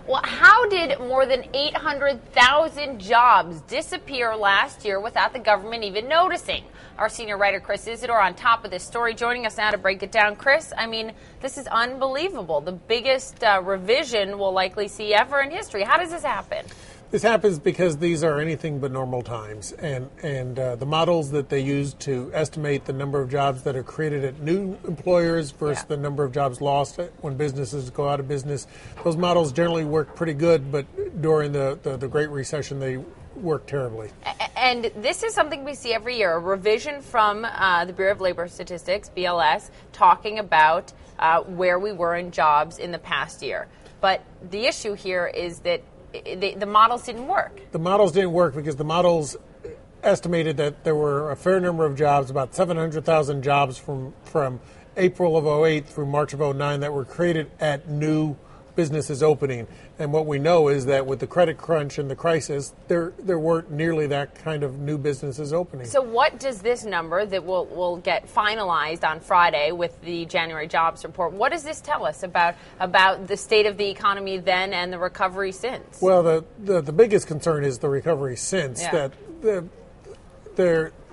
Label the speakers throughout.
Speaker 1: Well, how did more than 800,000 jobs disappear last year without the government even noticing? Our senior writer, Chris Isidore, on top of this story, joining us now to break it down. Chris, I mean, this is unbelievable. The biggest revision we'll likely see ever in history. How does this happen?
Speaker 2: This happens because these are anything but normal times, and the models that they use to estimate the number of jobs that are created at new employers versus the number of jobs lost when businesses go out of business, those models generally work pretty good, but during the Great Recession, they work terribly.
Speaker 1: And this is something we see every year, a revision from the Bureau of Labor Statistics, BLS, talking about where we were in jobs in the past year. But the issue here is that the models didn't work.
Speaker 2: The models didn't work because the models estimated that there were a fair number of jobs, about 700,000 jobs from April of 08 through March of 09 that were created at new businesses opening. And what we know is that with the credit crunch and the crisis, there weren't nearly that kind of new businesses opening.
Speaker 1: So what does this number that will get finalized on Friday with the January jobs report, what does this tell us about the state of the economy then and the recovery since?
Speaker 2: Well, the biggest concern is the recovery since. That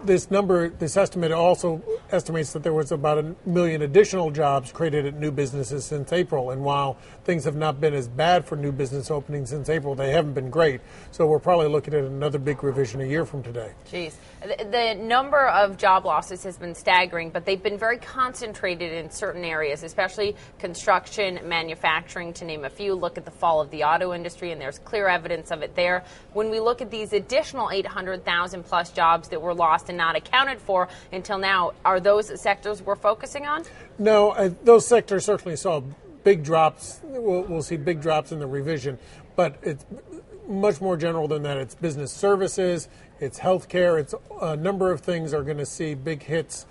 Speaker 2: this estimate also estimates that there was about 1 million additional jobs created at new businesses since April. And while things have not been as bad for new business openings since April, they haven't been great. So we're probably looking at another big revision a year from today.
Speaker 1: Jeez. The number of job losses has been staggering, but they've been very concentrated in certain areas, especially construction, manufacturing, to name a few. Look at the fall of the auto industry, and there's clear evidence of it there. When we look at these additional 800,000 plus jobs that were lost and not accounted for until now, are those sectors we're focusing on?
Speaker 2: No, those sectors certainly saw big drops. We'll see big drops in the revision, but it's much more general than that. It's business services, it's healthcare, it's a number of things are going to see big hits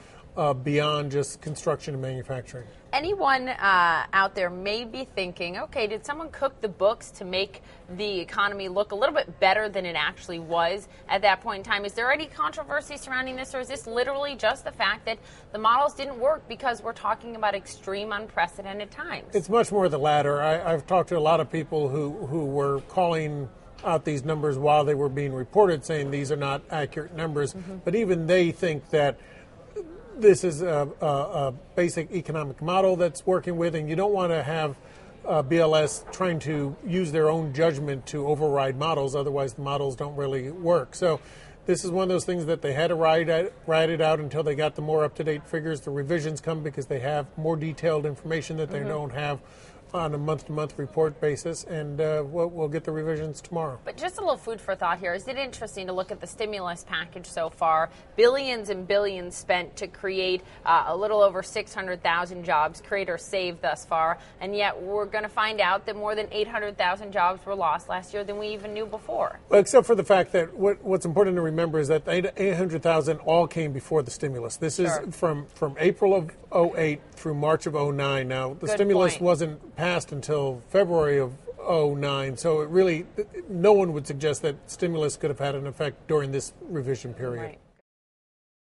Speaker 2: beyond just construction and manufacturing.
Speaker 1: Anyone out there may be thinking, okay, did someone cook the books to make the economy look a little bit better than it actually was at that point in time? Is there any controversy surrounding this, or is this literally just the fact that the models didn't work because we're talking about extreme, unprecedented times?
Speaker 2: It's much more the latter. I've talked to a lot of people who were calling out these numbers while they were being reported, saying these are not accurate numbers. But even they think that this is a basic economic model that's working with, and you don't want to have BLS trying to use their own judgment to override models. Otherwise, the models don't really work. So this is one of those things that they had to ride it out until they got the more up-to-date figures. The revisions come because they have more detailed information that they don't have on a month-to-month report basis, and we'll get the revisions tomorrow.
Speaker 1: But just a little food for thought here. Is it interesting to look at the stimulus package so far? Billions and billions spent to create a little over 600,000 jobs, create or save thus far, and yet we're going to find out that more than 800,000 jobs were lost last year than we even knew before.
Speaker 2: Well, except for the fact that what's important to remember is that 800,000 all came before the stimulus. This is from April of 08 through March of 09. Now, the stimulus wasn't passed until February of 09, so it really, no one would suggest that stimulus could have had an effect during this revision period.
Speaker 1: Right.